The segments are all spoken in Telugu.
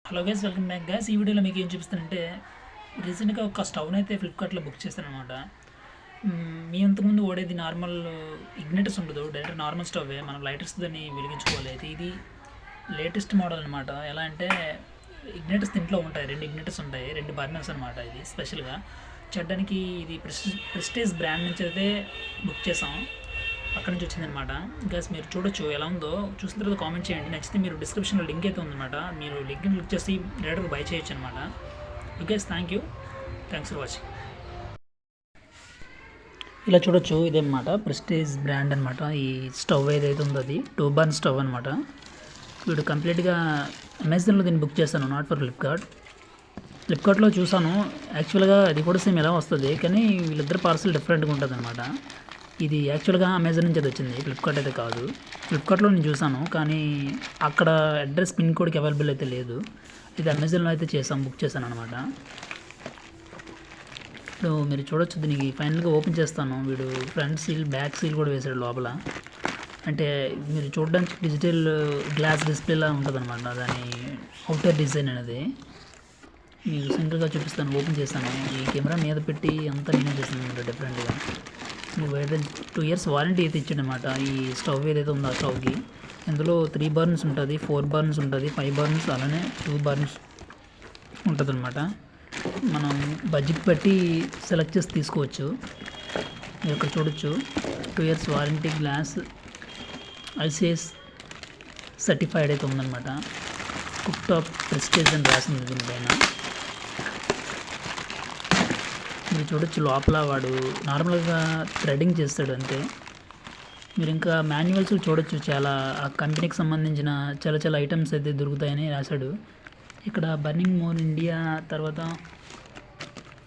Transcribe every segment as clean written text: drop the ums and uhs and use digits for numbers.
Hello guys, welcome back guys. ఈ వీడియోలో మీకు ఏం చూపిస్తానంటే రీసెంట్గా ఒక స్టవ్ని అయితే ఫ్లిప్కార్ట్లో బుక్ చేశాను అనమాట. మీ అంతకుముందు ఓడేది నార్మల్ ఇగ్నిటర్స్ ఉండదు, డైరెక్ట్ నార్మల్ స్టవ్వే. మనం లైటర్స్ దాన్ని వెలిగించుకోవాలి. అయితే ఇది లేటెస్ట్ మోడల్ అనమాట. ఎలా అంటే ఇగ్నిటర్స్ దీంట్లో ఉంటాయి, 2 ఇగ్నిటర్స్ ఉంటాయి, 2 బర్నర్స్ అనమాట. ఇది స్పెషల్గా చూడడానికి ఇది ప్రెస్టేజ్ బ్రాండ్ నుంచి అయితే బుక్ చేసాం, అక్కడ నుంచి వచ్చిందనమాట. గైస్ మీరు చూడొచ్చు ఎలా ఉందో. చూసిన తర్వాత కామెంట్ చేయండి. నచ్చితే మీరు డిస్క్రిప్షన్లో లింక్ అయితే ఉందన్నమాట, మీరు లింక్ని క్లిక్ చేసి డైరెక్ట్గా బై చేయొచ్చు అనమాట. Okay, thanks for watching. ఇలా చూడొచ్చు, ఇదేనమాట ప్రెస్టేజ్ బ్రాండ్ అనమాట. ఈ స్టవ్ ఏదైతే ఉందో అది 2 బర్న్ స్టవ్ అనమాట. వీడు కంప్లీట్గా అమెజాన్లో దీన్ని బుక్ చేశాను, నాట్ ఫర్ ఫ్లిప్కార్ట్లో చూసాను. యాక్చువల్గా అది కూడా సేమ్ ఎలా వస్తుంది, కానీ వీళ్ళిద్దరు పార్సల్ డిఫరెంట్గా ఉంటుంది అనమాట. ఇది యాక్చువల్గా అమెజాన్ నుంచి అది వచ్చింది, ఫ్లిప్కార్ట్ అయితే కాదు. ఫ్లిప్కార్ట్లో నేను చూసాను, కానీ అక్కడ అడ్రస్ పిన్ కోడ్కి అవైలబుల్ అయితే లేదు. ఇది అమెజాన్లో అయితే బుక్ చేశాను అనమాట. ఇప్పుడు మీరు చూడొచ్చు, దీనికి ఫైనల్గా ఓపెన్ చేస్తాను. వీడు ఫ్రంట్ సీల్, బ్యాక్ సీల్ కూడా వేసాడు లోపల. అంటే మీరు చూడడానికి డిజిటల్ గ్లాస్ డిస్ప్లేలా ఉంటుంది అనమాట, దాని అవుటర్ డిజైన్ అనేది. మీకు సింపుల్గా చూపిస్తాను, ఓపెన్ చేస్తాను. ఈ కెమెరా మీద పెట్టి అంతా నేనే చేస్తాను అనమాట డిఫరెంట్గా. ఏదైతే 2 years వారంటీ అయితే ఇచ్చాడనమాట ఈ స్టవ్ ఏదైతే ఉందో ఆ స్టవ్కి. ఇందులో 3 బర్న్స్ ఉంటుంది, 4 బర్న్స్ ఉంటుంది, 5 బర్న్స్, అలానే 2 బర్న్స్ ఉంటుంది అనమాట. మనం బడ్జెట్ బట్టి సెలెక్ట్ చేసి తీసుకోవచ్చు. మీరు ఇక్కడ చూడొచ్చు, 2 years warranty, glass ICS certified అయితే ఉందన్నమాట. కుక్ టాప్ ప్రెస్టేజ్ అని రాసింది దీనిపైన. మీరు చూడొచ్చు లోపల వాడు నార్మల్గా థ్రెడింగ్ చేస్తాడు అంతే. మీరు ఇంకా మాన్యువల్స్ చూడొచ్చు, చాలా ఆ కంపెనీకి సంబంధించిన చాలా ఐటమ్స్ అయితే దొరుకుతాయని రాశాడు. ఇక్కడ బర్నింగ్ మోర్ ఇండియా, తర్వాత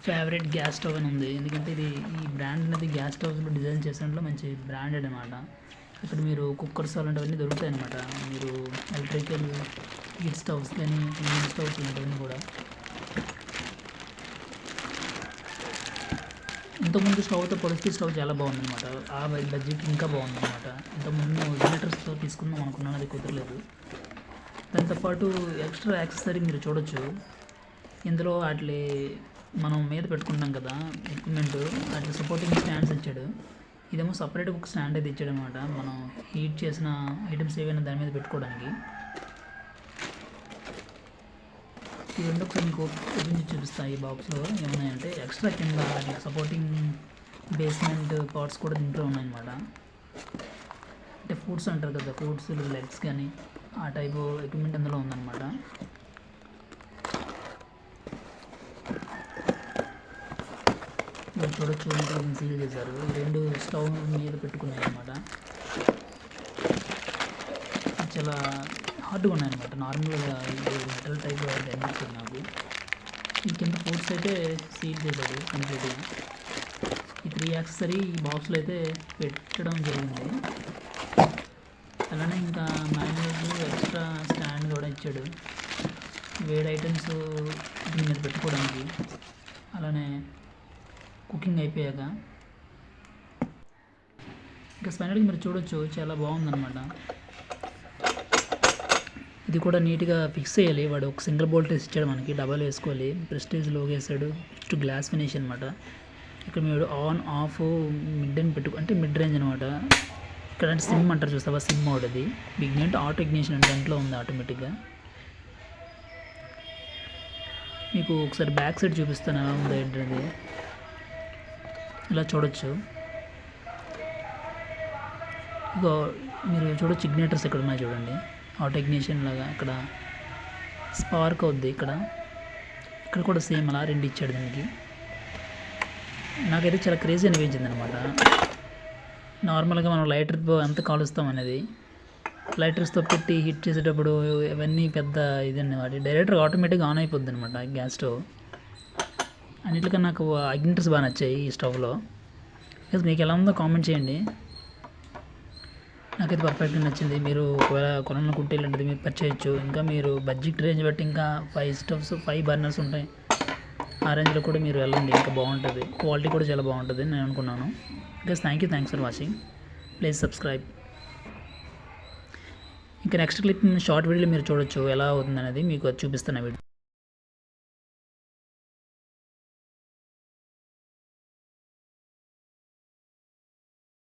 ఫేవరెట్ గ్యాస్ స్టవ్ అని ఉంది. ఎందుకంటే ఈ బ్రాండ్ అనేది గ్యాస్ స్టవ్స్లో డిజైన్ చేసినట్లు మంచి బ్రాండెడ్ అనమాట. ఇక్కడ మీరు కుక్కర్స్ అలాంటివన్నీ దొరుకుతాయి అనమాట. మీరు ఎలక్ట్రికల్ హీట్ స్టవ్స్ కానీ ఇండియన్ స్టవ్స్ ఇలాంటివన్నీ కూడా. ఇంతకుముందు స్టవ్తో పోలిస్తే స్టవ్ చాలా బాగుందన్నమాట. ఆ బడ్జెట్ ఇంకా బాగుందన్నమాట. ఇంతకుముందు ఇన్వర్టర్స్తో తీసుకుందాం అనుకున్నాను, అది కుదరలేదు. దాంతోపాటు ఎక్స్ట్రా యాక్సెసరీ మీరు చూడొచ్చు. ఇందులో వాటి మనం మీద పెట్టుకుంటాం కదా ఎక్విప్మెంట్, వాటి సపోర్టింగ్ స్టాండ్స్ ఇచ్చాడు. ఇదేమో సపరేట్గా ఒక స్టాండ్ అయితే ఇచ్చాడు అనమాట, మనం హీట్ చేసిన ఐటమ్స్ ఏవైనా దాని మీద పెట్టుకోవడానికి. ఈ రెండు ఒకసారి మీకు ఓపెన్ చూపిస్తాయి. ఈ బాక్స్లో ఏమున్నాయంటే ఎక్స్ట్రా కింద సపోర్టింగ్ బేస్మెంట్ పార్ట్స్ కూడా దీంట్లో ఉన్నాయన్నమాట. అంటే ఫుడ్స్ అంటారు కదా, ఫుడ్స్ లెగ్స్ కానీ ఆ టైపు ఎక్విప్మెంట్ అందులో ఉందన్నమాట. మీరు చూడొచ్చు, ఇంట్లో సీల్ చేశారు. ఈ 2 స్టవ్ మీద పెట్టుకున్నాయి అన్నమాట. చాలా హార్డ్గా ఉన్నాయన్నమాట. నార్మల్గా ఇది మెటల్ టైప్ అనిపించింది నాకు. ఈ కింద ఫుడ్స్ అయితే సీల్ చేశాడు కంప్లీట్గా. ఈ 3 యాక్సెసరీ ఈ బాక్స్లో అయితే పెట్టడం జరిగింది. అలానే ఇంకా మ్యాన్యువల్ ఎక్స్ట్రా స్టాండ్ కూడా ఇచ్చాడు, వేడి ఐటమ్స్ దీని మీద పెట్టుకోవడానికి. అలానే కుకింగ్ అయిపోయాక ఇంకా ఫైనల్గా మీరు చూడొచ్చు, చాలా బాగుందన్నమాట. ఇది కూడా నీట్గా ఫిక్స్ చేయాలి. వాడు ఒక సింగిల్ బోల్ట్ ఇచ్చాడు మనకి, డబల్ వేసుకోవాలి. ప్రెస్టేజ్ లోగో వేసాడు, జస్ట్ గ్లాస్ ఫినిష్ అనమాట. ఇక్కడ మీరు ఆన్ ఆఫ్ మిడ్ అని అంటే మిడ్ రేంజ్ అనమాట. ఇక్కడ అంటే సిమ్ అంటారు చూస్తావా, సిమ్ మోడ్. అది ఇగ్నిట్ ఆటో ఇగ్నిషన్ అంటే దాంట్లో ఉంది ఆటోమేటిక్గా. మీకు ఒకసారి బ్యాక్ సైడ్ చూపిస్తాను ఎలా ఉందో ఏంటది. ఇలా చూడొచ్చు. ఇక మీరు చూడొచ్చు ఇగ్నేటర్స్ ఇక్కడ ఉన్నాయి చూడండి, ఆటో ఇగ్నిషన్ లాగా. ఇక్కడ స్పార్క్ అవుద్ది, ఇక్కడ కూడా సేమ్ అలా 2 ఇచ్చాడు దీనికి. నాకైతే చాలా క్రేజీ అనిపించింది అనమాట. నార్మల్గా మనం లైటర్తో ఎంత కాలుస్తాం అనేది, లైటర్స్తో పెట్టి హిట్ చేసేటప్పుడు ఇవన్నీ పెద్ద ఇదండి. వాటి డైరెక్ట్గా ఆటోమేటిక్గా ఆన్ అయిపోద్ది అనమాట గ్యాస్ స్టవ్. అన్నిటికన్నా నాకు ఇగ్నిటర్స్ బాగా నచ్చాయి ఈ స్టవ్లో. మీకు ఎలా ఉందో కామెంట్ చేయండి. నాకైతే పర్ఫెక్ట్గా నచ్చింది. మీరు ఒకవేళ కొనాలనుకుంటే ఇలాంటిది మీరు పర్చేయచ్చు. ఇంకా మీరు బడ్జెట్ రేంజ్ బట్టి ఇంకా 5 స్టవ్స్, 5 బర్నర్స్ ఉంటాయి. ఆ రేంజ్లో కూడా మీరు వెళ్ళండి, ఇంకా బాగుంటుంది. క్వాలిటీ కూడా చాలా బాగుంటుంది నేను అనుకున్నాను. Thanks for watching. Please subscribe. ఇంకా నెక్స్ట్ క్లిప్ షార్ట్ వీడియోలో మీరు చూడొచ్చు ఎలా అవుతుంది అనేది మీకు అది చూపిస్తున్న వీడియో.